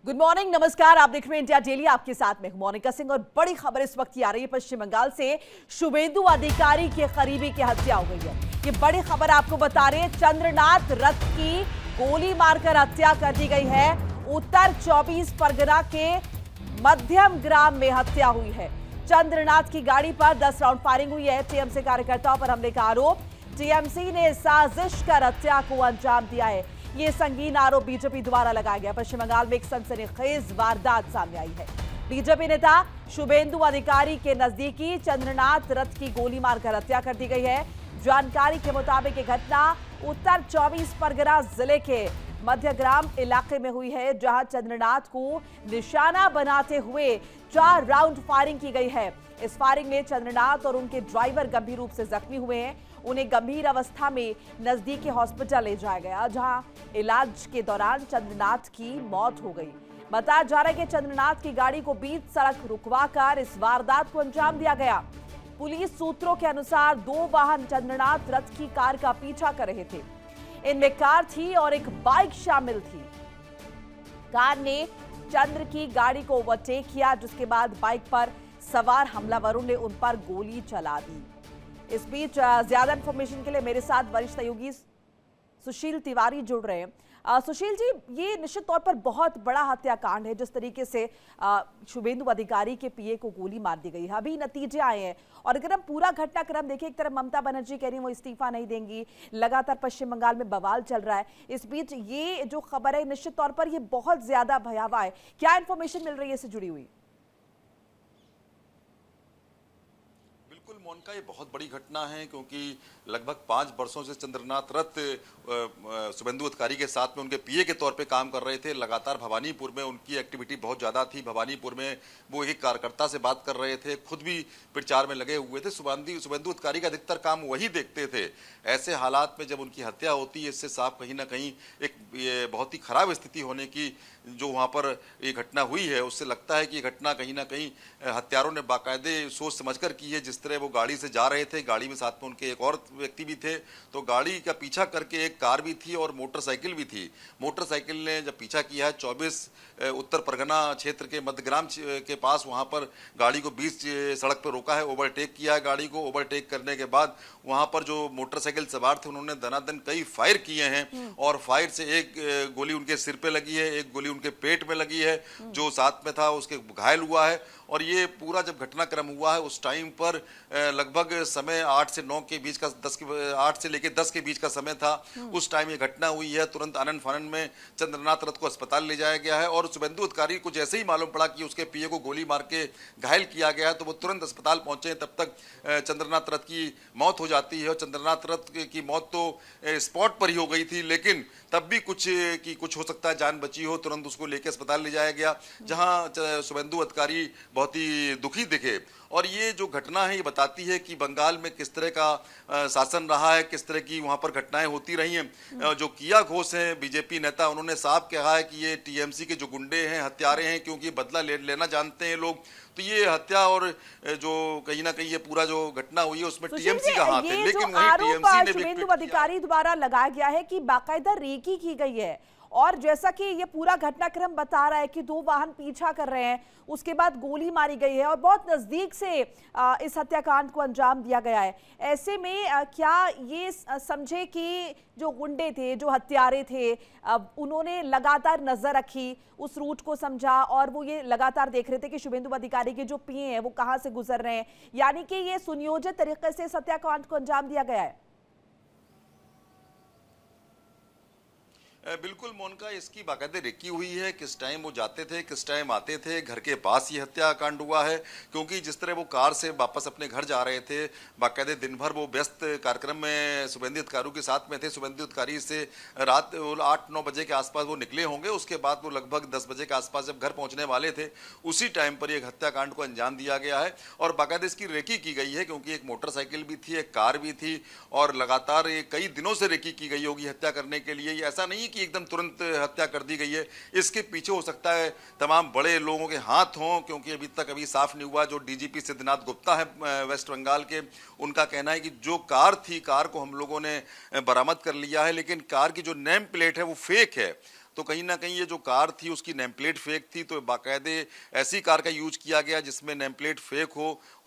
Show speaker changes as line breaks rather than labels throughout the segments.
Good morning, नमस्कार। आप देख रहे हैं इंडिया डेली, आपके साथ में हूं मोनिका सिंह। और बड़ी खबर इस वक्त की आ रही है पश्चिम बंगाल से। शुभेंदु अधिकारी के करीबी की हत्या हो गई है। ये बड़ी खबर आपको बता रहे हैं। चंद्रनाथ रथ की गोली मारकर हत्या कर दी गई है। उत्तर 24 परगना के मध्यम ग्राम में हत्या हुई है। चंद्रनाथ की गाड़ी पर 10 राउंड फायरिंग हुई है। टीएमसी कार्यकर्ताओं पर हमले का आरोप। टीएमसी ने साजिश कर हत्या को अंजाम दिया है। ये संगीन आरोप बीजेपी द्वारा लगाया गया। पश्चिम बंगाल में एक सनसनीखेज वारदात सामने आई है। बीजेपी नेता शुभेंदु अधिकारी के नजदीकी चंद्रनाथ रथ की गोली मारकर हत्या कर दी गई है। जानकारी के मुताबिक ये घटना उत्तर 24 परगना जिले के मध्यग्राम इलाके में हुई है, जहां चंद्रनाथ को निशाना बनाते हुए 4 राउंड फायरिंग की गई है। इस फायरिंग में चंद्रनाथ और उनके ड्राइवर गंभीर रूप से जख्मी हुए हैं। उन्हें गंभीर अवस्था में नजदीकी हॉस्पिटल ले जाया गया, जहां इलाज के दौरान चंद्रनाथ की मौत हो गई। बताया जा रहा है कि चंद्रनाथ की गाड़ी को बीच सड़क रुकवाकर इस वारदात को अंजाम दिया गया। पुलिस सूत्रों के अनुसार 2 वाहन चंद्रनाथ रथ की कार का पीछा कर रहे थे। इनमें कार थी और एक बाइक शामिल थी। कार ने चंद्र की गाड़ी को ओवरटेक किया, जिसके बाद बाइक पर सवार हमलावरों ने उन पर गोली चला दी। इस बीच ज्यादा इंफॉर्मेशन के लिए मेरे साथ वरिष्ठ सहयोगी सुशील तिवारी जुड़ रहे हैं। सुशील जी, ये निश्चित तौर पर बहुत बड़ा हत्याकांड है। जिस तरीके से शुभेंदु अधिकारी के पीए को गोली मार दी गई है, अभी नतीजे आए हैं। और अगर हम पूरा घटनाक्रम देखें, एक तरफ ममता बनर्जी कह रही है वो इस्तीफा नहीं देंगी, लगातार पश्चिम बंगाल में बवाल चल रहा है। इस बीच ये जो खबर है निश्चित तौर पर ये बहुत ज्यादा भयावह है। क्या इंफॉर्मेशन मिल रही है इससे जुड़ी हुई?
मोनिका, ये बहुत बड़ी घटना है क्योंकि लगभग 5 वर्षों से चंद्रनाथ रथ शुभेंदु अधिकारी के साथ में उनके पीए के तौर पे काम कर रहे थे। लगातार भवानीपुर में उनकी एक्टिविटी बहुत ज़्यादा थी। भवानीपुर में वो एक कार्यकर्ता से बात कर रहे थे, खुद भी प्रचार में लगे हुए थे। शुभेंदु अधिकारी का अधिकतर काम वही देखते थे। ऐसे हालात में जब उनकी हत्या होती है, इससे साफ कहीं ना कहीं एक बहुत ही खराब स्थिति होने की जो वहाँ पर ये घटना हुई है, उससे लगता है कि ये घटना कहीं ना कहीं हत्यारों ने बाकायदे सोच समझकर की है। जिस तरह वो गाड़ी से जा रहे थे, गाड़ी में साथ में उनके एक और व्यक्ति भी थे, तो गाड़ी का पीछा करके एक कार भी थी और मोटरसाइकिल भी थी। मोटरसाइकिल ने जब पीछा किया है 24 उत्तर परगना क्षेत्र के मध्यग्राम के पास, वहाँ पर गाड़ी को बीच सड़क पर रोका है, ओवरटेक किया है गाड़ी को। ओवरटेक करने के बाद वहाँ पर जो मोटरसाइकिल सवार थे उन्होंने दनादन कई फायर किए हैं और फायर से एक गोली उनके सिर पे लगी है, एक गोली उनके पेट में लगी है, जो साथ में था उसके घायल हुआ है। और ये पूरा जब घटनाक्रम हुआ है उस टाइम पर लगभग समय 8 से 9 के बीच का 8 से लेकर 10 के बीच का समय था। उस टाइम ये घटना हुई है। तुरंत आनंद फानन में चंद्रनाथ रथ को अस्पताल ले जाया गया है और शुभेंदु अधिकारी को जैसे ही मालूम पड़ा कि उसके पीए को गोली मार के घायल किया गया है, तो वो तुरंत अस्पताल पहुंचे। तब तक चंद्रनाथ रथ की मौत हो जाती है और चंद्रनाथ रथ की मौत तो स्पॉट पर ही हो गई थी, लेकिन तब भी कुछ हो सकता है जान बची हो। तुरंत उसको लेकर अस्पताल ले जाया गया, जहां शुभेंदु अधिकारी बहुत ही दुखी दिखे। और ये जो घटना है ये बताती है कि बंगाल में किस तरह का शासन रहा है, किस तरह की वहां पर घटनाएं होती रही हैं। जो किया घोष है बीजेपी नेता, उन्होंने साफ कहा है कि ये टीएमसी के जो गुंडे हैं, हत्यारे हैं, क्योंकि बदला लेना जानते हैं लोग। तो ये हत्या और जो कहीं ना कहीं ये पूरा जो घटना हुई है उसमें टीएमसी का हाथ है। लेकिन वही टीएमसी ने
शुभेंदु अधिकारी द्वारा लगाया गया है कि बाकायदा रेकी की गई है। और जैसा कि ये पूरा घटनाक्रम बता रहा है कि 2 वाहन पीछा कर रहे हैं, उसके बाद गोली मारी गई है और बहुत नजदीक से इस हत्याकांड को अंजाम दिया गया है। ऐसे में क्या ये समझे कि जो गुंडे थे, जो हत्यारे थे, उन्होंने लगातार नजर रखी, उस रूट को समझा और वो ये लगातार देख रहे थे कि शुभेंदु अधिकारी के जो पीए हैं वो कहां से गुजर रहे हैं, यानी कि ये सुनियोजित तरीके से इस हत्याकांड को अंजाम दिया गया है?
बिल्कुल मोनिका, इसकी बाकायदे रेकी हुई है। किस टाइम वो जाते थे, किस टाइम आते थे, घर के पास ये हत्याकांड हुआ है। क्योंकि जिस तरह वो कार से वापस अपने घर जा रहे थे, बाकायदे दिन भर वो व्यस्त कार्यक्रम में शुभेंदु अधिकारी के साथ में थे। शुभेंदु अधिकारी से रात 8-9 बजे के आसपास वो निकले होंगे। उसके बाद वो लगभग 10 बजे के आसपास जब घर पहुंचने वाले थे, उसी टाइम पर एक हत्याकांड को अंजाम दिया गया है। और बाकायदे इसकी रेकी की गई है, क्योंकि एक मोटरसाइकिल भी थी, एक कार भी थी और लगातार ये कई दिनों से रेकी की गई होगी हत्या करने के लिए। ये ऐसा नहीं कि एकदम तुरंत हत्या कर दी गई है। इसके पीछे हो सकता है तमाम बड़े लोगों के हाथ हों, क्योंकि अभी तक साफ नहीं हुआ। जो डीजीपी सिद्धनाथ गुप्ता है वेस्ट बंगाल के, उनका कहना है कि जो कार थी, कार को हम लोगों ने बरामद कर लिया है, लेकिन कार की जो नेम प्लेट है वो फेक है। तो कहीं ना कहीं ये जो कार थी उसकी नेम प्लेट फेक थी, तो बाकायदे ऐसी कार का यूज किया गया जिसमें नेम प्लेट फेक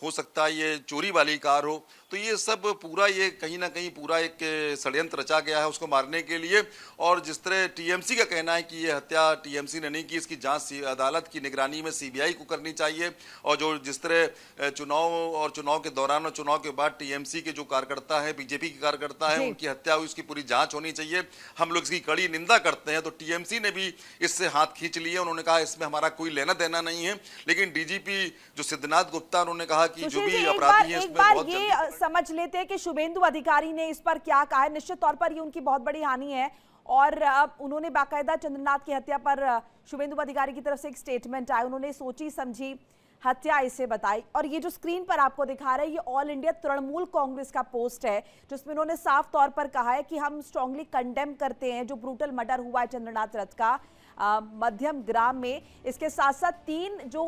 हो सकता है ये चोरी वाली कार हो। तो ये सब पूरा ये कहीं ना कहीं पूरा एक षड्यंत्र रचा गया है उसको मारने के लिए। और जिस तरह टीएमसी का कहना है कि ये हत्या टीएमसी ने नहीं की, इसकी जांच अदालत की निगरानी में सीबीआई को करनी चाहिए। और जो जिस तरह चुनाव के दौरान और चुनाव के बाद टीएमसी के जो कार्यकर्ता है, बीजेपी के कार्यकर्ता है, उनकी हत्या हुई, उसकी पूरी जांच होनी चाहिए। हम लोग इसकी कड़ी निंदा करते हैं। तो टीएमसी ने भी इससे हाथ खींच लिए, उन्होंने कहा इसमें हमारा कोई लेना देना नहीं है। लेकिन डीजीपी जो सिद्धनाथ गुप्ता, उन्होंने कहा कि जो भी अपराधी है इसमें बहुत जल्दी
समझ लेते हैं कि शुभेंदु अधिकारी ने इस पर क्या कहा है। निश्चित तौर पर ये उनकी बहुत बड़ी हानि है और अब उन्होंने बाकायदा चंद्रनाथ की हत्या पर शुभेंदु अधिकारी की तरफ से एक स्टेटमेंट आया। उन्होंने सोची समझी हत्या इसे बताई। और ये जो स्क्रीन पर आपको दिखा रहे हैं ये ऑल इंडिया तृणमूल कांग्रेस का पोस्ट है, जिसमें उन्होंने साफ तौर पर कहा है कि हम स्ट्रांगली कंडेम करते हैं जो ब्रूटल मर्डर हुआ है चंद्रनाथ रथ का मध्यम ग्राम में। इसके साथ साथ 3 जो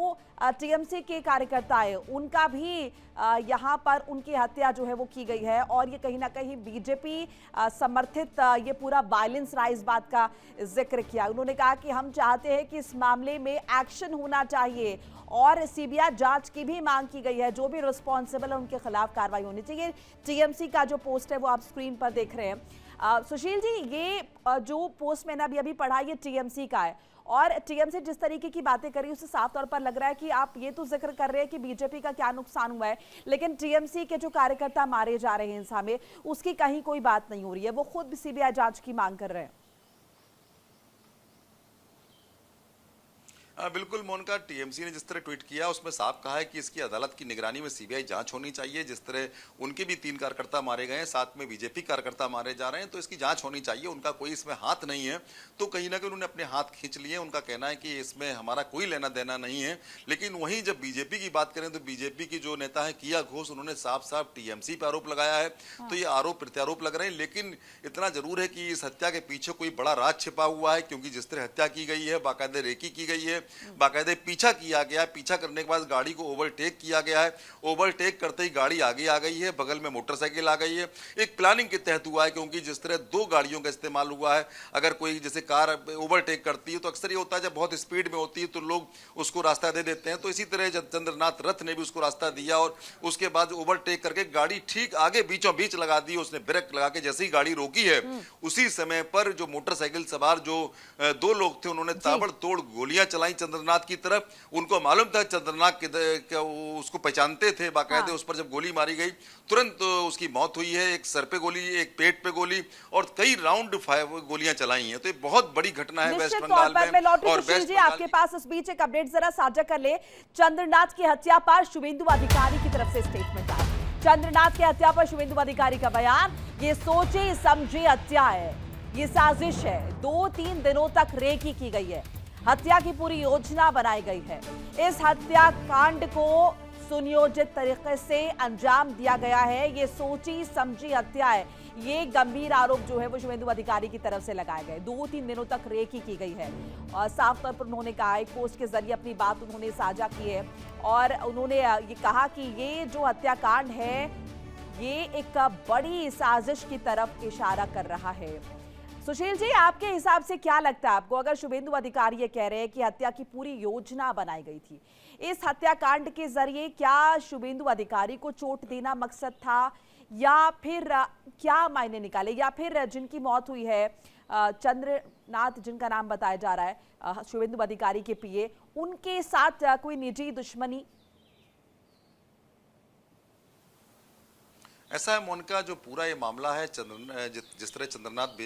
टीएमसी के कार्यकर्ता है उनका भी यहाँ पर उनकी हत्या जो है वो की गई है। और ये कहीं ना कहीं बीजेपी समर्थित ये पूरा वायलेंस रहा, इस बात का जिक्र किया। उन्होंने कहा कि हम चाहते हैं कि इस मामले में एक्शन होना चाहिए और सीबीआई जांच की भी मांग की गई है। जो भी रिस्पॉन्सिबल है उनके खिलाफ कार्रवाई होनी चाहिए। टीएमसी का जो पोस्ट है वो आप स्क्रीन पर देख रहे हैं। सुशील जी, ये जो पोस्ट मैंने अभी पढ़ा ये टीएमसी का है और टीएमसी जिस तरीके की बातें करी उससे साफ तौर पर लग रहा है कि आप ये तो जिक्र कर रहे हैं कि बीजेपी का क्या नुकसान हुआ है, लेकिन टीएमसी के जो कार्यकर्ता मारे जा रहे हैं हिंसा में उसकी कहीं कोई बात नहीं हो रही है। वो खुद सीबीआई जांच की मांग कर रहे हैं।
बिल्कुल मोनिका, टीएमसी ने जिस तरह ट्वीट किया उसमें साफ कहा है कि इसकी अदालत की निगरानी में सीबीआई जांच होनी चाहिए। जिस तरह उनके भी 3 कार्यकर्ता मारे गए हैं, साथ में बीजेपी कार्यकर्ता मारे जा रहे हैं, तो इसकी जांच होनी चाहिए। उनका कोई इसमें हाथ नहीं है। तो कहीं ना कहीं उन्होंने अपने हाथ खींच लिए। उनका कहना है कि इसमें हमारा कोई लेना देना नहीं है। लेकिन वहीं जब बीजेपी की बात करें तो बीजेपी की जो नेता है किया घोष, उन्होंने साफ साफ टीएमसी पर आरोप लगाया है। तो ये आरोप प्रत्यारोप लग रहे हैं। लेकिन इतना जरूर है कि इस हत्या के पीछे कोई बड़ा राज छिपा हुआ है, क्योंकि जिस तरह हत्या की गई है, बाकायदे रेकी की गई है, बाकायदे पीछा किया गया है। पीछा करने के बाद गाड़ी को ओवरटेक किया गया है। ओवरटेक करते ही गाड़ी आगे आ गई है, बगल में मोटरसाइकिल आ गई है। एक प्लानिंग के तहत हुआ है, क्योंकि जिस तरह 2 गाड़ियों का इस्तेमाल हुआ है। अगर कोई जैसे कार ओवरटेक करती है तो अक्सर ये होता है जब बहुत स्पीड में होती है तो लोग उसको रास्ता दे देते हैं। तो इसी तरह चंद्रनाथ रथ ने भी उसको रास्ता दिया और उसके बाद ओवरटेक करके गाड़ी ठीक आगे बीचों बीच लगा दी। उसने ब्रेक लगा के जैसे ही गाड़ी रोकी है उसी समय पर जो मोटरसाइकिल सवार जो 2 लोग थे उन्होंने ताबड़तोड़ गोलियां चलाई चंद्रनाथ की तरफ। उनको मालूम था चंद्रनाथ के उसको पहचानते थे बाकायदे। उस पर जब गोली मारी गई तुरंत उसकी मौत हुई है। एक सर पे गोली, एक पेट पे गोली और कई राउंड गोलियां चलाई हैं। तो ये बहुत बड़ी घटना है वेस्ट बंगाल में।
और वेस्ट जी आपके पास इस बीच एक अपडेट जरा साझा कर ले। चंद्रनाथ की हत्या पर शुभेंदु अधिकारी की तरफ से स्टेटमेंट आया। चंद्रनाथ की हत्या पर शुभेंदु अधिकारी का बयान, ये सोचे समझे हत्या है, ये साजिश है। 2-3 दिनों तक रेकी की गई है, हत्या की पूरी योजना बनाई गई है। इस हत्याकांड को सुनियोजित तरीके से अंजाम दिया गया है, ये सोची समझी हत्या है। ये गंभीर आरोप जो है वो शुभेंदु अधिकारी की तरफ से लगाए गए। 2-3 दिनों तक रेकी की गई है और साफ तौर पर उन्होंने कहा, एक पोस्ट के जरिए अपनी बात उन्होंने साझा की है और उन्होंने ये कहा कि ये जो हत्याकांड है ये एक बड़ी साजिश की तरफ इशारा कर रहा है। सुशील जी, आपके हिसाब से क्या लगता है आपको, अगर शुभेंदु अधिकारी ये कह रहे हैं कि हत्या की पूरी योजना बनाई गई थी, इस हत्याकांड के जरिए क्या शुभेंदु अधिकारी को चोट देना मकसद था या फिर क्या मायने निकाले, या फिर जिनकी मौत हुई है चंद्रनाथ जिनका नाम बताया जा रहा है शुभेंदु अधिकारी के पीए, उनके साथ कोई निजी दुश्मनी?
ऐसा है मोनिका, जो पूरा ये मामला है जिस तरह चंद्रनाथ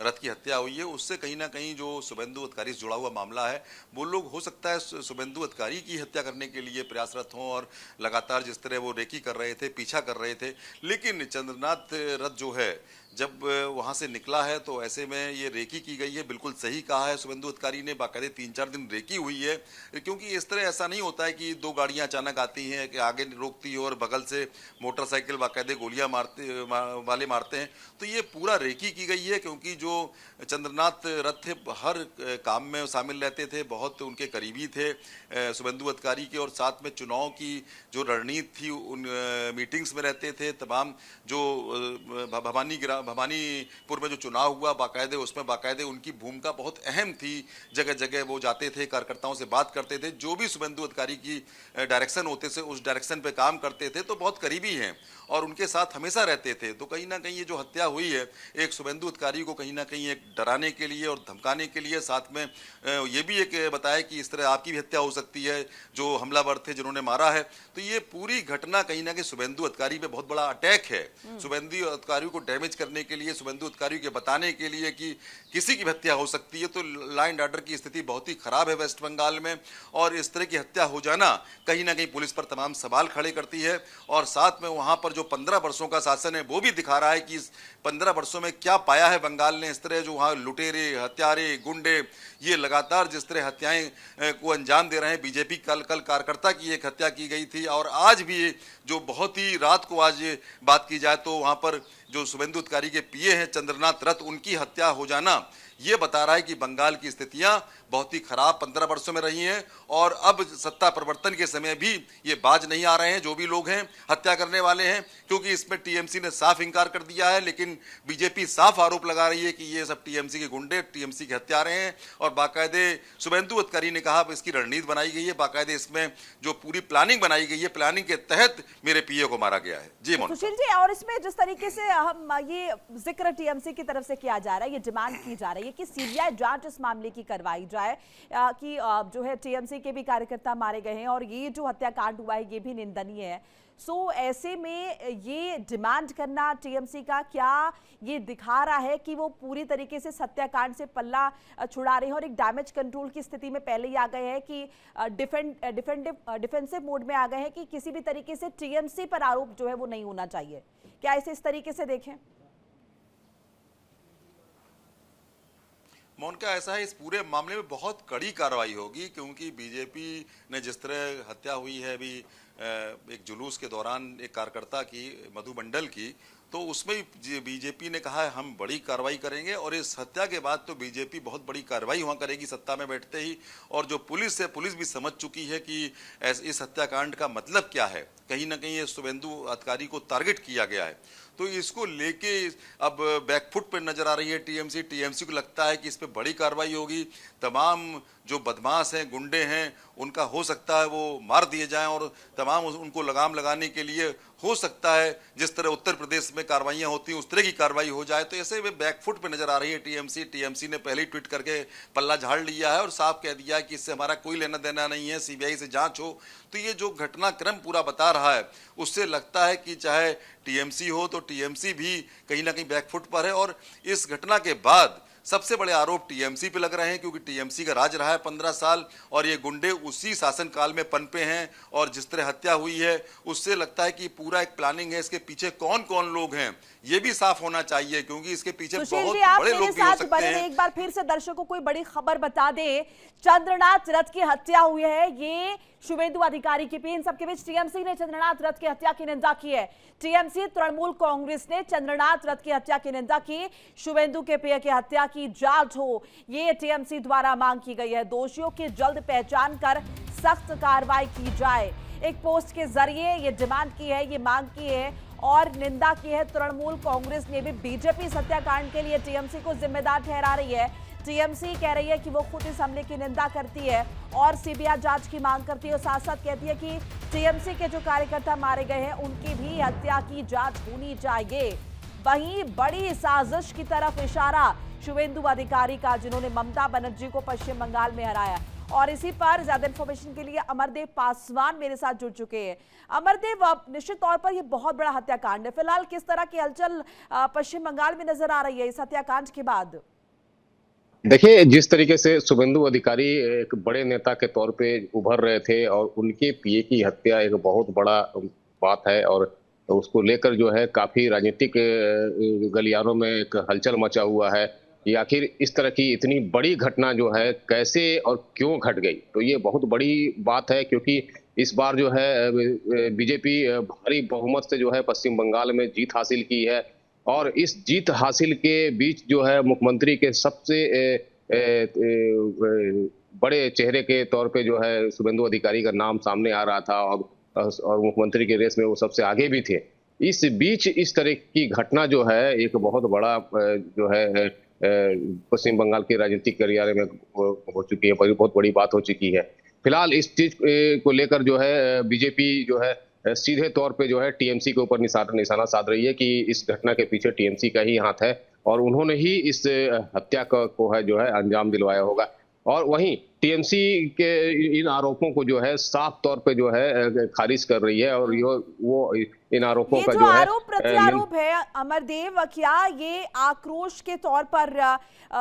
रथ की हत्या हुई है उससे कहीं ना कहीं जो शुभेंदु अधिकारी से जुड़ा हुआ मामला है वो लोग हो सकता है शुभेंदु अधिकारी की हत्या करने के लिए प्रयासरत हों और लगातार जिस तरह वो रेकी कर रहे थे, पीछा कर रहे थे। लेकिन चंद्रनाथ रथ जो है जब वहाँ से निकला है तो ऐसे में ये रेकी की गई है। बिल्कुल सही कहा है शुभेंदु अधिकारी ने, बाकायदे 3-4 दिन रेकी हुई है। क्योंकि इस तरह ऐसा नहीं होता है कि 2 गाड़ियाँ अचानक आती हैं कि आगे रोकती है और बगल से मोटरसाइकिल बाकायदे गोलियाँ मारते हैं। तो ये पूरा रेकी की गई है, क्योंकि जो चंद्रनाथ रथ थे हर काम में शामिल रहते थे, बहुत उनके करीबी थे शुभेंदु अधिकारी के, और साथ में चुनाव की जो रणनीति थी उन मीटिंग्स में रहते थे। तमाम जो भवानीपुर में जो चुनाव हुआ बाकायदे, उसमें बाकायदे उनकी भूमिका बहुत अहम थी। जगह जगह वो जाते थे, कार्यकर्ताओं से बात करते थे, जो भी शुभेंदु अधिकारी की डायरेक्शन होते थे उस डायरेक्शन पे काम करते थे, तो बहुत करीबी हैं और उनके साथ हमेशा रहते थे। तो कहीं ना कहीं ये जो हत्या हुई है एक शुभेंदु अधिकारी को कहीं ना कहीं एक डराने के लिए और धमकाने के लिए, साथ में ये भी एक बताया कि इस तरह आपकी भी हत्या हो सकती है, जो हमलावर थे जिन्होंने मारा है। तो ये पूरी घटना कहीं ना कहीं शुभेंदु अधिकारी पे बहुत बड़ा अटैक है। शुभेंदु अधिकारी को डैमेज करने के लिए, शुभेंदु अधिकारी के बताने के लिए कि किसी की हत्या हो सकती है। तो लॉ एंड ऑर्डर की स्थिति बहुत ही खराब है वेस्ट बंगाल में, और इस तरह की हत्या हो जाना कहीं ना कहीं पुलिस पर तमाम सवाल खड़े करती है। और साथ में वहां पर जो 15 वर्षों का शासन है वो भी दिखा रहा है कि इस 15 वर्षों में क्या पाया है बंगाल ने। इस तरह जो वहां लुटेरे, हत्यारे, गुंडे ये लगातार जिस तरह हत्याएं को अंजाम दे रहे हैं। बीजेपी कल कार्यकर्ता की एक हत्या की गई थी, और आज भी जो बहुत ही रात को आज बात की जाए तो वहां पर जो शुभेंदु अधिकारी के पीए हैं चंद्रनाथ रथ, उनकी हत्या हो जाना ये बता रहा है कि बंगाल की स्थितियां बहुत ही खराब 15 वर्षों में रही हैं। और अब सत्ता परिवर्तन के समय भी ये बाज नहीं आ रहे हैं जो भी लोग हैं हत्या करने वाले हैं, क्योंकि इसमें टीएमसी ने साफ इंकार कर दिया है। लेकिन बीजेपी साफ आरोप लगा रही है कि ये सब टीएमसी के गुंडे, टीएमसी के हत्यारे हैं। और बाकायदे शुभेंदु अधिकारी ने कहा इसकी रणनीति बनाई गई है, बाकायदे इसमें जो पूरी प्लानिंग बनाई गई है, प्लानिंग के तहत मेरे पीए को मारा गया है। जी मोहन
सुशील जी, और इसमें जिस तरीके से हम ये जिक्र टीएमसी की तरफ से किया जा रहा है, ये डिमांड की जा रही है कि सीबीआई जांच इस मामले की करवाई जाए कि जो है टीएमसी के भी कार्यकर्ता मारे गए हैं और ये जो हत्याकांड हुआ है ये भी निंदनीय है। सो ऐसे में ये डिमांड करना टिएमसी का क्या ये दिखा रहा है कि वो पूरी तरीके से सत्याकांड से पल्ला छुड़ा रहे हैं और एक डैमेज कंट्रोल की स्थिति में पहले ही आ गए हैं कि डिफेंसिव मोड में आ गए हैं कि किसी भी तरीके से टीएमसी पर आरोप जो है वो नहीं होना चाहिए? क्या इसे इस तरीके से देखें?
मोनिका, ऐसा है इस पूरे मामले में बहुत कड़ी कार्रवाई होगी, क्योंकि बीजेपी ने जिस तरह हत्या हुई है अभी एक जुलूस के दौरान एक कार्यकर्ता की, मधु मंडल की, तो उसमें बीजेपी ने कहा है हम बड़ी कार्रवाई करेंगे। और इस हत्या के बाद तो बीजेपी बहुत बड़ी कार्रवाई वहाँ करेगी सत्ता में बैठते ही। और जो पुलिस है, पुलिस भी समझ चुकी है कि इस हत्याकांड का मतलब क्या है। कहीं ना कहीं ये शुभेंदु अधिकारी को टारगेट किया गया है, तो इसको लेके अब बैकफुट पर नजर आ रही है टीएमसी को लगता है कि इस पर बड़ी कार्रवाई होगी। तमाम जो बदमाश हैं, गुंडे हैं, उनका हो सकता है वो मार दिए जाएं और तमाम उनको लगाम लगाने के लिए हो सकता है जिस तरह उत्तर प्रदेश में कार्रवाइयां होती हैं उस तरह की कार्रवाई हो जाए। तो ऐसे में बैकफुट पे नजर आ रही है टीएमसी ने पहले ही ट्वीट करके पल्ला झाड़ लिया है और साफ कह दिया है कि इससे हमारा कोई लेना देना नहीं है, सीबीआई से जांच हो। तो ये जो घटनाक्रम पूरा बता रहा है उससे लगता है कि चाहे टीएमसी हो तो टीएमसी भी कहीं ना कहीं बैकफुट पर है। और इस घटना के बाद सबसे बड़े आरोप टीएमसी पे लग रहे हैं, क्योंकि टीएमसी का राज रहा है 15 साल और ये गुंडे उसी शासनकाल में पनपे हैं। और जिस तरह हत्या हुई है उससे लगता है कि पूरा एक प्लानिंग है। इसके पीछे कौन कौन लोग हैं ये भी साफ होना चाहिए, क्योंकि इसके पीछे बहुत बड़े लोग भी हो सकते हैं।
एक बार फिर से दर्शकों को बड़ी खबर बता दे, चंद्रनाथ रथ की हत्या हुई है, ये शुभेंदु अधिकारी के इन सबके बीच टीएमसी ने चंद्रनाथ रथ की हत्या की निंदा की है। टीएमसी तृणमूल कांग्रेस ने चंद्रनाथ रथ की हत्या की निंदा की। शुभेंदु के पीए की हत्या की जांच हो, ये टीएमसी द्वारा मांग की गई है। दोषियों की जल्द पहचान कर सख्त कार्रवाई की जाए। एक पोस्ट के जरिए ये डिमांड की है, ये मांग की है और निंदा की है। तृणमूल कांग्रेस ने भी बीजेपी हत्याकांड के लिए टीएमसी को जिम्मेदार ठहरा रही है। टीएमसी कह रही है कि वो खुद इस हमले की निंदा करती है और सीबीआई जांच की मांग करती है और साथ साथ कहती है कि टीएमसी के जो कार्यकर्ता मारे गए हैं उनकी भी हत्या की जांच होनी चाहिए। वहीं बड़ी साजिश की तरफ इशारा शुभेंदु अधिकारी का, जिन्होंने ममता बनर्जी को पश्चिम बंगाल में हराया। और इसी पर ज्यादा इंफॉर्मेशन के लिए अमरदेव पासवान मेरे साथ जुड़ चुके हैं। अमरदेव, निश्चित तौर पर यह बहुत बड़ा हत्याकांड है, फिलहाल किस तरह की हलचल पश्चिम बंगाल में नजर आ रही है इस हत्याकांड के बाद?
देखिए, जिस तरीके से शुभेंदु अधिकारी एक बड़े नेता के तौर पे उभर रहे थे और उनके पीए की हत्या एक बहुत बड़ा बात है और उसको लेकर जो है काफी राजनीतिक गलियारों में एक हलचल मचा हुआ है कि आखिर इस तरह की इतनी बड़ी घटना जो है कैसे और क्यों घट गई। तो ये बहुत बड़ी बात है, क्योंकि इस बार जो है बीजेपी भारी बहुमत से जो है पश्चिम बंगाल में जीत हासिल की है और इस जीत हासिल के बीच जो है मुख्यमंत्री के सबसे बड़े चेहरे के तौर पे जो है शुभेंदु अधिकारी का नाम सामने आ रहा था और मुख्यमंत्री के रेस में वो सबसे आगे भी थे। इस बीच इस तरह की घटना जो है एक बहुत बड़ा जो है पश्चिम बंगाल के राजनीतिक करियारे में हो चुकी है, बहुत बड़ी बात हो चुकी है। फिलहाल इस चीज को लेकर जो है बीजेपी जो है सीधे तौर पे जो है टीएमसी के ऊपर निशाना साध रही है कि इस घटना के पीछे टीएमसी का ही हाथ है और उन्होंने ही इस हत्या को है जो है अंजाम दिलवाया होगा। और वहीं टीएमसी के इन आरोपों को जो है साफ तौर पे जो है खारिज कर रही है और वो इन आरोपों
ये
का
जो
जो है
आरोप प्रत्यारोप है अमरदेव, क्या ये आक्रोश के तौर पर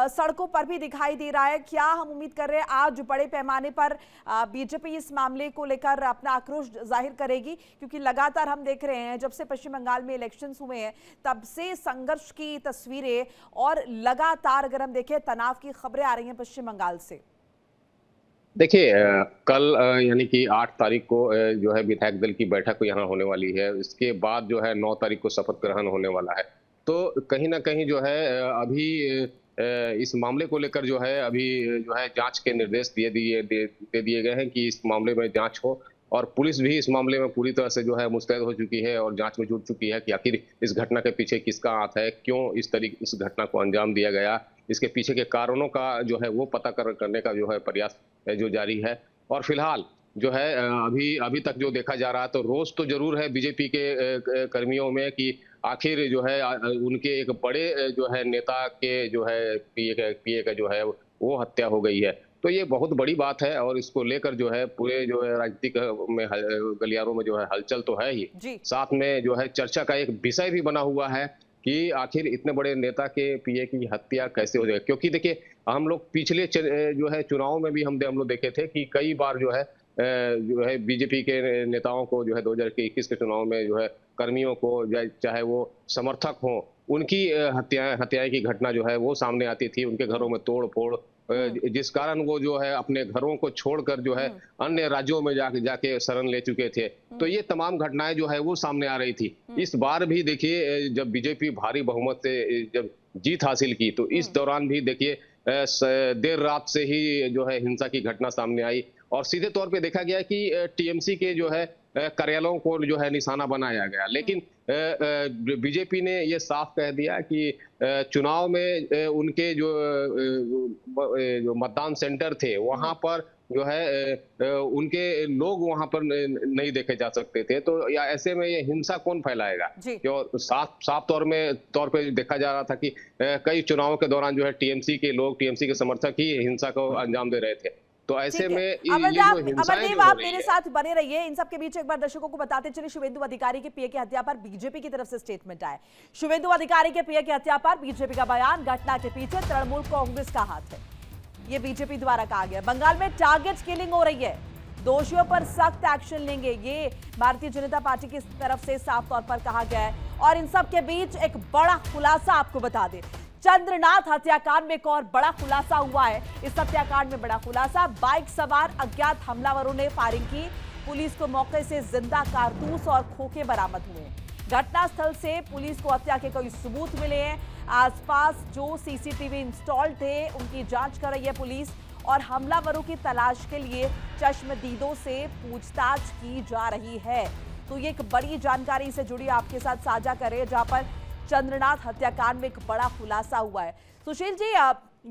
सड़कों पर भी दिखाई दे रहा है? क्या हम उम्मीद कर रहे हैं आज बड़े पैमाने पर बीजेपी इस मामले को लेकर अपना आक्रोश जाहिर करेगी? क्योंकि लगातार हम देख रहे हैं जब से पश्चिम बंगाल में इलेक्शंस हुए हैं तब से संघर्ष की तस्वीरें और लगातार अगर हम देखें तनाव की खबरें आ रही हैं पश्चिम बंगाल से।
देखिए कल यानी कि 8 तारीख को जो है विधायक दल की बैठक यहाँ होने वाली है। इसके बाद जो है 9 तारीख को शपथ ग्रहण होने वाला है। तो कहीं ना कहीं जो है अभी इस मामले को लेकर जो है अभी जो है जांच के निर्देश दे दिए गए हैं कि इस मामले में जांच हो और पुलिस भी इस मामले में पूरी तरह से जो है मुस्तैद हो चुकी है और जांच में जुट चुकी है कि आखिर इस घटना के पीछे किसका हाथ है, क्यों इस घटना को अंजाम दिया गया, इसके पीछे के कारणों का जो है वो पता करने का जो है प्रयास जो जारी है। और फिलहाल जो है अभी अभी तक जो देखा जा रहा है तो रोष तो जरूर है बीजेपी के कर्मियों में कि आखिर जो है उनके एक बड़े जो है नेता के जो है पीए का जो है वो हत्या हो गई है। तो ये बहुत बड़ी बात है और इसको लेकर जो है पूरे जो है राजनीतिक में गलियारों में जो है हलचल तो है ही, साथ में जो है चर्चा का एक विषय भी बना हुआ है कि आखिर इतने बड़े नेता के पीए की हत्या कैसे हो जाए। क्योंकि देखिए हम लोग पिछले जो है चुनाव में भी हम लोग देखे थे कि कई बार जो है बीजेपी के नेताओं को जो है 2021 के चुनाव में जो है कर्मियों को चाहे वो समर्थक हो उनकी हत्याएं की घटना जो है वो सामने आती थी, उनके घरों में तोड़ फोड़ जिस कारण वो जो है अपने घरों को छोड़कर जो है अन्य राज्यों में जाके शरण ले चुके थे। तो ये तमाम घटनाएं जो है वो सामने आ रही थी। इस बार भी देखिए जब बीजेपी भारी बहुमत से जब जीत हासिल की तो इस दौरान भी देखिए देर रात से ही जो है हिंसा की घटना सामने आई और सीधे तौर पे देखा गया कि टीएमसी के जो है कार्यालयों को जो है निशाना बनाया गया। लेकिन बीजेपी ने ये साफ कह दिया कि चुनाव में उनके जो मतदान सेंटर थे वहां पर जो है उनके लोग वहां पर नहीं देखे जा सकते थे। तो या ऐसे में ये हिंसा कौन फैलाएगा? और साफ तौर पे देखा जा रहा था कि कई चुनावों के दौरान जो है टीएमसी के लोग, टीएमसी के समर्थक ही हिंसा को अंजाम दे रहे थे। तो ऐसे में
अमरदेव आप मेरे साथ बने रहिए। इन सब के बीच एक बार दर्शकों को बताते चलिए शुभेंदु अधिकारी के पीए की हत्या पर बीजेपी की तरफ से स्टेटमेंट आया। शुभेंदु अधिकारी के पीए की हत्या पर बीजेपी का बयान, घटना के पीछे तृणमूल कांग्रेस का हाथ है, ये बीजेपी द्वारा कहा गया। बंगाल में टारगेट किलिंग हो रही है, दोषियों पर सख्त एक्शन लेंगे, ये भारतीय जनता पार्टी की तरफ से साफ तौर पर कहा गया है। और इन सब के बीच एक बड़ा खुलासा आपको बता दें, चंद्रनाथ हत्याकांड में एक और बड़ा खुलासा हुआ है। इस हत्याकांड में बड़ा खुलासा, बाइक सवार अज्ञात हमलावरों ने फायरिंग की, पुलिस को मौके से जिंदा कारतूस और खोखे बरामद हुए। घटनास्थल से पुलिस को हत्या के कई सबूत मिले हैं। आसपास जो सीसीटीवी इंस्टॉल थे उनकी जांच कर रही है पुलिस और हमलावरों की तलाश के लिए चश्मदीदों से पूछताछ की जा रही है। तो ये एक बड़ी जानकारी से जुड़ी आपके साथ साझा करें जहां पर चंद्रनाथ हत्याकांड में एक बड़ा खुलासा हुआ है। सुशील जी,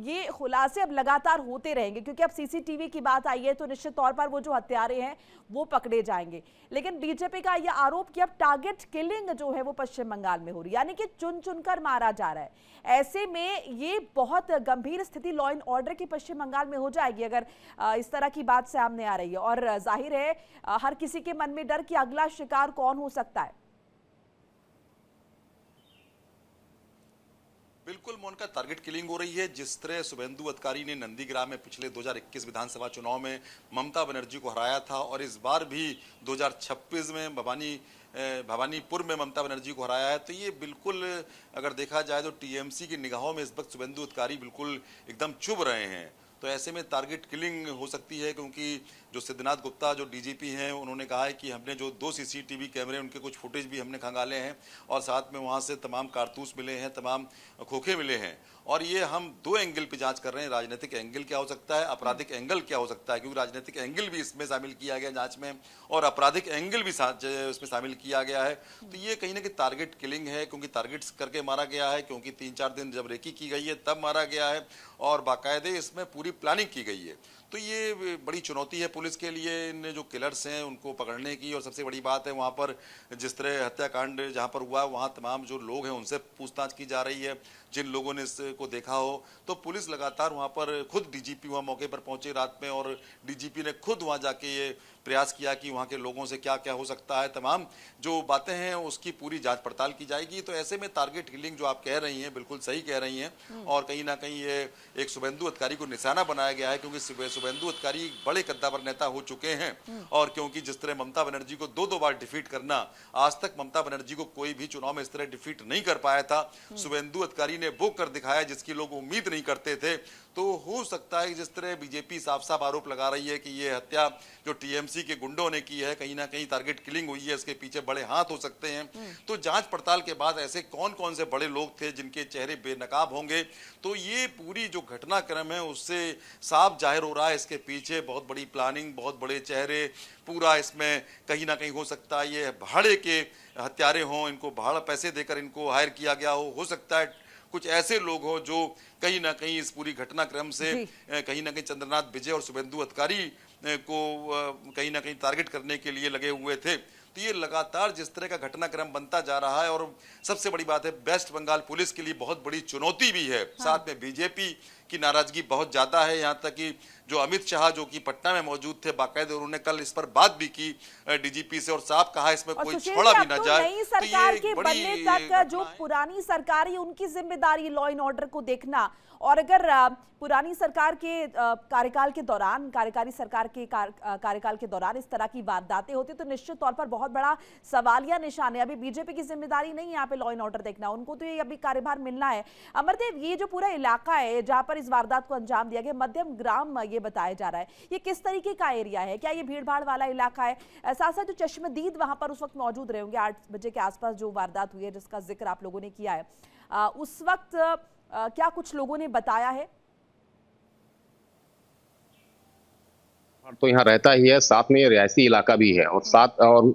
ये खुलासे अब लगातार होते रहेंगे क्योंकि अब सीसीटीवी की बात आई है तो निश्चित तौर पर वो जो हत्यारे हैं वो पकड़े जाएंगे। लेकिन बीजेपी का यह आरोप कि अब टारगेट किलिंग जो है वो पश्चिम बंगाल में हो रही है, यानी कि चुन चुनकर मारा जा रहा है। ऐसे में ये बहुत गंभीर स्थिति लॉ एंड ऑर्डर की पश्चिम बंगाल में हो जाएगी अगर इस तरह की बात सामने आ रही है। और जाहिर है हर किसी के मन में डर कि अगला शिकार कौन हो सकता है।
बिल्कुल मोनिका, टारगेट किलिंग हो रही है। जिस तरह शुभेंदु अधिकारी ने नंदीग्राम में पिछले 2021 विधानसभा चुनाव में ममता बनर्जी को हराया था और इस बार भी 2026 में भवानीपुर में ममता बनर्जी को हराया है, तो ये बिल्कुल अगर देखा जाए तो टीएमसी की निगाहों में इस वक्त शुभेंदु अधिकारी बिल्कुल एकदम चुभ रहे हैं। तो ऐसे में टारगेट किलिंग हो सकती है क्योंकि जो सिद्धनाथ गुप्ता जो डीजीपी हैं उन्होंने कहा है कि हमने जो 2 सीसीटीवी कैमरे उनके कुछ फुटेज भी हमने खंगाले हैं और साथ में वहाँ से तमाम कारतूस मिले हैं, तमाम खोखे मिले हैं और ये हम दो एंगल पे जांच कर रहे हैं, राजनीतिक एंगल क्या हो सकता है, आपराधिक एंगल क्या हो सकता है, क्योंकि राजनीतिक एंगल भी इसमें शामिल किया गया जांच में और आपराधिक एंगल भी इसमें शामिल किया गया है। तो ये कहीं ना कहीं टारगेट किलिंग है, क्योंकि टारगेट्स करके मारा गया है, क्योंकि 3-4 दिन जब रेकी की गई है तब मारा गया है और बाकायदे इसमें पूरी प्लानिंग की गई है। तो ये बड़ी चुनौती है पुलिस के लिए, इन जो किलर्स हैं उनको पकड़ने की। और सबसे बड़ी बात है वहाँ पर जिस तरह हत्याकांड जहाँ पर हुआ वहाँ तमाम जो लोग हैं उनसे पूछताछ की जा रही है, जिन लोगों ने इसको देखा हो। तो पुलिस लगातार वहाँ पर, खुद डीजीपी वहाँ मौके पर पहुंचे रात में और डीजीपी ने खुद वहाँ जाके ये प्रयास किया कि वहाँ के लोगों से क्या क्या हो सकता है, तमाम जो बातें हैं उसकी पूरी जांच पड़ताल की जाएगी। तो ऐसे में टारगेट किलिंग जो आप कह रही हैं बिल्कुल सही कह रही हैं और कहीं ना कहीं ये एक शुभेंदु अधिकारी को निशाना बनाया गया है, क्योंकि शुभेंदु अधिकारी बड़े कद्दावर नेता हो चुके हैं और क्योंकि जिस तरह ममता बनर्जी को 2-2 बार डिफीट करना, आज तक ममता बनर्जी को कोई भी चुनाव में इस तरह डिफीट नहीं कर पाया था। शुभेंदु अधिकारी ने वो कर दिखाया जिसकी लोग उम्मीद नहीं करते थे। तो हो सकता है जिस तरह बीजेपी साफ साफ आरोप लगा रही है कि ये हत्या जो टीएमसी के गुंडों ने की है, कहीं ना कहीं टारगेट किलिंग हुई है, इसके पीछे बड़े हाथ हो सकते हैं। तो जांच पड़ताल के बाद ऐसे कौन कौन से बड़े लोग थे जिनके चेहरे बेनकाब होंगे, तो ये पूरी जो घटनाक्रम है उससे साफ जाहिर हो रहा है इसके पीछे बहुत बड़ी प्लानिंग, बहुत बड़े चेहरे, पूरा इसमें कहीं ना कहीं हो सकता है ये भाड़े के हत्यारे हों, इनको भाड़ा पैसे देकर इनको हायर किया गया हो सकता है कुछ ऐसे लोग हो जो कहीं ना कहीं इस पूरी घटनाक्रम से कहीं ना कहीं चंद्रनाथ विजय और शुभेंदु अधिकारी को कहीं ना कहीं टारगेट करने के लिए लगे हुए थे। तो ये लगातार जिस तरह का घटनाक्रम बनता जा रहा है और सबसे बड़ी बात है वेस्ट बंगाल पुलिस के लिए बहुत बड़ी चुनौती भी है। साथ में बीजेपी की नाराजगी बहुत ज्यादा है, यहाँ तक कि जो अमित शाह जो कि पटना में मौजूद थे, बाकायदे उन्होंने कल इस पर बात भी की डीजीपी से और साफ कहा इसमें कोई छोड़ा भी ना जाए।
नई सरकार के बनने तक जो पुरानी सरकार है उनकी जिम्मेदारी लॉ एंड ऑर्डर को देखना, और अगर पुरानी सरकार के कार्यकाल के दौरान, कार्यकारी सरकार के कार्यकाल के दौरान इस तरह की वारदातें होती तो निश्चित तौर पर बहुत बड़ा सवालिया निशान है। अभी बीजेपी की जिम्मेदारी नहीं है यहाँ पे लॉ एंड ऑर्डर देखना, उनको तो ये अभी कार्यभार मिलना है। अमरदेव, ये जो पूरा इलाका है जहाँ पर इस वारदात को अंजाम दिया गया, मध्यम ग्राम ये बताया जा रहा है, ये किस तरीके का एरिया है? क्या ये भीड़ भाड़ वाला इलाका है? साथ साथ जो चश्मदीद वहां पर उस वक्त मौजूद रहे होंगे 8 बजे के आसपास जो वारदात हुई है जिसका जिक्र आप लोगों ने किया है, उस वक्त क्या कुछ लोगों ने बताया है?
तो यहाँ रहता ही है, साथ में ये रिहायशी इलाका भी है और साथ और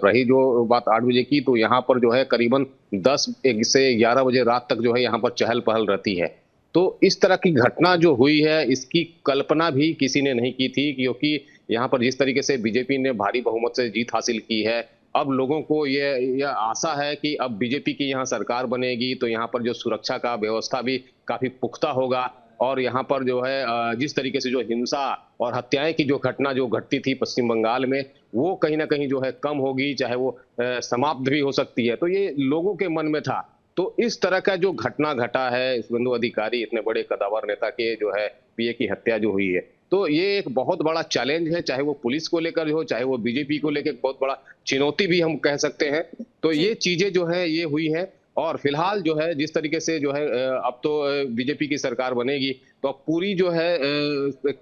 रही जो बात 8 बजे की, तो यहाँ पर जो है करीबन 10 से 11 बजे रात तक जो है यहाँ पर चहल पहल रहती है। तो इस तरह की घटना जो हुई है इसकी कल्पना भी किसी ने नहीं की थी, क्योंकि यहाँ पर जिस तरीके से बीजेपी ने भारी बहुमत से जीत हासिल की है, अब लोगों को ये आशा है कि अब बीजेपी की यहाँ सरकार बनेगी तो यहाँ पर जो सुरक्षा का व्यवस्था भी काफी पुख्ता होगा और यहाँ पर जो है जिस तरीके से जो हिंसा और हत्याएं की जो घटना जो घटती थी पश्चिम बंगाल में, वो कहीं ना कहीं जो है कम होगी, चाहे वो समाप्त भी हो सकती है। तो ये लोगों के मन में था। तो इस तरह का जो घटना घटा है, शुभेंदु अधिकारी इतने बड़े कद्दावर नेता के जो है पीए की हत्या जो हुई है, तो ये एक बहुत बड़ा चैलेंज है, चाहे वो पुलिस को लेकर हो, चाहे वो बीजेपी को लेकर बहुत बड़ा चुनौती भी हम कह सकते हैं। तो ये चीजें जो है ये हुई है और फिलहाल जो है जिस तरीके से जो है अब तो बीजेपी की सरकार बनेगी तो अब पूरी जो है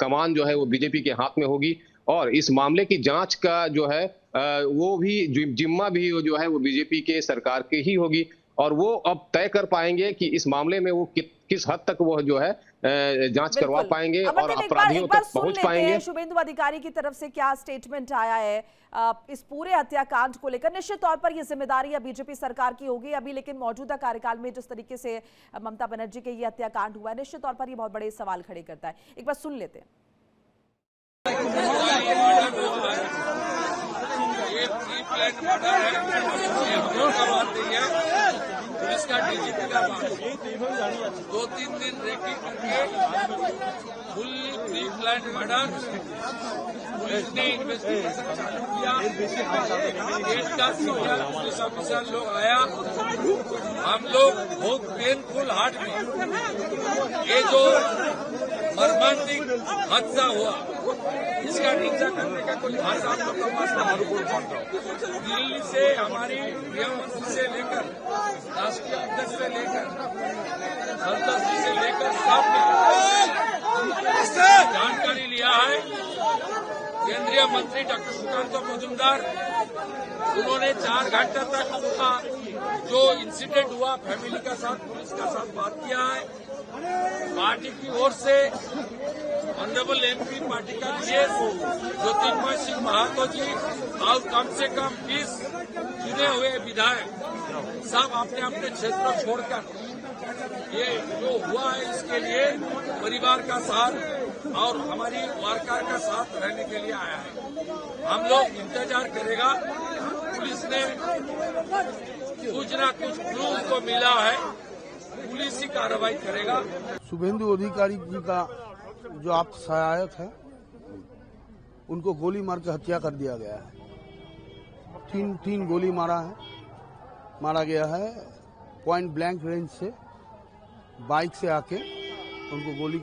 कमान जो है वो बीजेपी के हाथ में होगी और इस मामले की जांच का जो है वो भी जिम्मा भी जो है वो बीजेपी के सरकार की ही होगी और वो अब तय कर पाएंगे कि इस मामले में वो किस हद तक वो जो है जांच करवा पाएंगे और अपराधियों तक पहुंच पाएंगे।
शुभेंदु अधिकारी की तरफ से क्या स्टेटमेंट आया है इस पूरे हत्याकांड को लेकर? निश्चित तौर पर ये जिम्मेदारी बीजेपी सरकार की होगी अभी, लेकिन मौजूदा कार्यकाल में जिस तरीके से ममता बनर्जी के ये हत्याकांड हुआ है, निश्चित तौर पर ये बहुत बड़े सवाल खड़े करता है। एक बार सुन लेते हैं।
ये प्री प्लान मर्डर है, ये हम लोग का बात नहीं है, पुलिस का डीजीपी का बात है। 2-3 दिन रेकी करके fully pre plan murder, police ने इन्वेस्टिगेशन चालू किया, केस का सीनियर पुलिस ऑफिसर लोग आया, हम लोग बहुत पेनफुल हार्ट में ये जो मर्मांतिक हादसा हुआ इसका निंदा करने का कोई भाषा आप लोग का पास दिल्ली से हमारी गृहमंत्री से लेकर राष्ट्रीय अध्यक्ष से लेकर संसद जी से लेकर सबने जानकारी लिया है। केंद्रीय मंत्री डॉक्टर सुकांत मजूमदार, उन्होंने 4 घंटे तक जो इंसिडेंट हुआ फैमिली का साथ, पुलिस का साथ बात किया है पार्टी की ओर से ऑनरेबल एमपी पार्टी का जीएस ज्योतिर्मय सिंह महातो जी और कम से कम 20 चुने हुए विधायक सब अपने अपने क्षेत्र छोड़कर ये जो हुआ है इसके लिए परिवार का साथ और हमारी वार्कर का साथ रहने के लिए आया है। हम लोग इंतजार करेगा। पुलिस ने कुछ ना कुछ क्लू को मिला है, पुलिस ही कार्रवाई करेगा।
शुभेंदु अधिकारी जी का जो आप सहायक है उनको गोली मार के हत्या कर दिया गया है। तीन गोली मारा गया है पॉइंट ब्लैंक रेंज से, बाइक से आके उनको गोली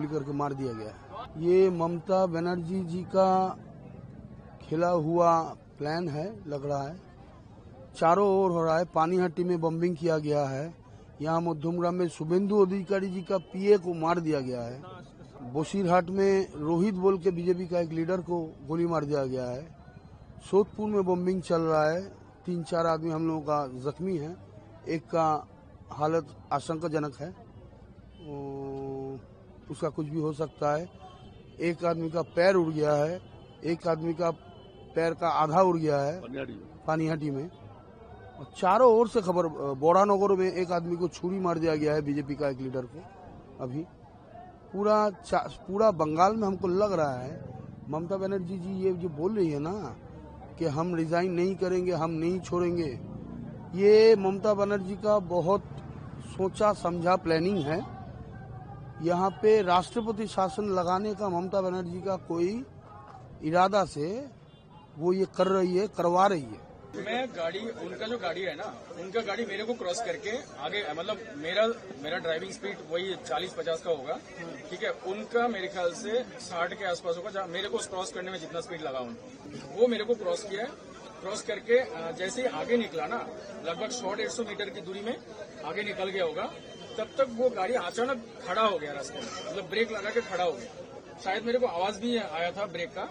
करके मार दिया गया है। ये ममता बनर्जी जी का खिला हुआ प्लान है, लग रहा है। चारों ओर हो रहा है। पानीहाटी में बम्बिंग किया गया है। यहाँ मध्यमग्राम में शुभेंदु अधिकारी जी का पीए को मार दिया गया है। बोशीरहाट में रोहित बोल के बीजेपी का एक लीडर को गोली मार दिया गया है। सोदपुर में बम्बिंग चल रहा है। 3-4 आदमी हम लोगों का जख्मी है। एक का हालत आशंकाजनक है, उसका कुछ भी हो सकता है। एक आदमी का पैर उड़ गया है। एक आदमी का पैर का आधा उड़ गया है पानीहाटी में। और चारों ओर से खबर, बोरानगर में एक आदमी को छुरी मार दिया गया है, बीजेपी का एक लीडर को। अभी पूरा बंगाल में हमको लग रहा है ममता बनर्जी जी ये जो बोल रही है ना कि हम रिजाइन नहीं करेंगे, हम नहीं छोड़ेंगे, ये ममता बनर्जी का बहुत सोचा समझा प्लानिंग है। यहाँ पे राष्ट्रपति शासन लगाने का ममता बनर्जी का कोई इरादा से वो ये करवा रही है।
मैं गाड़ी, उनका जो गाड़ी है ना, उनका गाड़ी मेरे को क्रॉस करके आगे, मतलब मेरा ड्राइविंग स्पीड वही 40-50 का होगा, ठीक है। उनका मेरे ख्याल से 60 के आसपास होगा, जहाँ मेरे को क्रॉस करने में जितना स्पीड लगा उनको, वो मेरे को क्रॉस किया है। क्रॉस करके जैसे ही आगे निकला ना, लगभग 100-150 मीटर की दूरी में आगे निकल गया होगा, तब तक वो गाड़ी अचानक खड़ा हो गया रास्ते में, मतलब ब्रेक लगा के खड़ा हो गया। शायद मेरे को आवाज भी आया था ब्रेक का,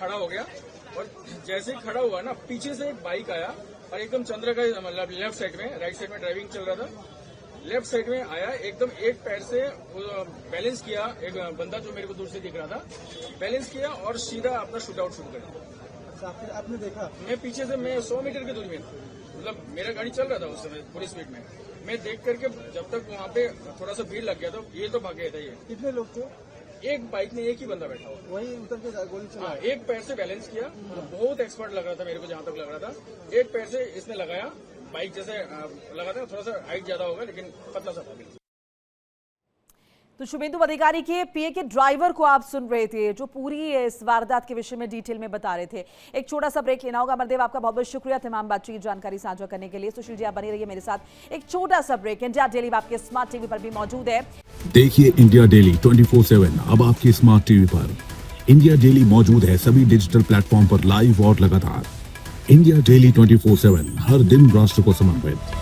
खड़ा हो गया। और जैसे ही खड़ा हुआ ना, पीछे से एक बाइक आया और एकदम चंद्र का मतलब लेफ्ट साइड में, राइट साइड में ड्राइविंग चल रहा था, लेफ्ट साइड में आया, एकदम एक पैर से बैलेंस किया। एक बंदा जो मेरे को दूर से दिख रहा था, बैलेंस किया और सीधा अपना शूट आउट शुरू कर दिया।
फिर आपने देखा?
मैं पीछे से, मैं 100 मीटर की दूरी में था, मतलब मेरा गाड़ी चल रहा था उस समय पूरी स्पीड में। मैं देख करके जब तक वहाँ पे थोड़ा सा भीड़ लग गया तो ये तो भाग गया था। ये
कितने लोग थे?
एक बाइक में एक ही बंदा बैठा हुआ,
वही उतर के गोली चला।
एक पैर से बैलेंस किया, बहुत एक्सपर्ट लग रहा था मेरे को, जहां तक लग रहा था। एक पैर से इसने लगाया, बाइक जैसे लगा था, थोड़ा सा हाइट ज्यादा होगा लेकिन पतला सा था।
तो शुभेंदु अधिकारी के पीए के ड्राइवर को आप सुन रहे थे, जो पूरी इस वारदात के विषय में डिटेल में बता रहे थे। एक छोटा सा ब्रेक लेना होगा। अमरदेव, आपका बहुत बहुत शुक्रिया तमाम बातचीत की जानकारी साझा करने के लिए। सुशील जी, आप बनी रहिए मेरे साथ। एक छोटा सा ब्रेक। इंडिया डेली आपके स्मार्ट टीवी पर भी मौजूद है।
देखिए इंडिया डेली 24/7 अब आपके स्मार्ट टीवी पर। इंडिया डेली मौजूद है सभी डिजिटल प्लेटफॉर्म पर लाइव और लगातार। इंडिया डेली 24/7 हर दिन राष्ट्र को समर्पित।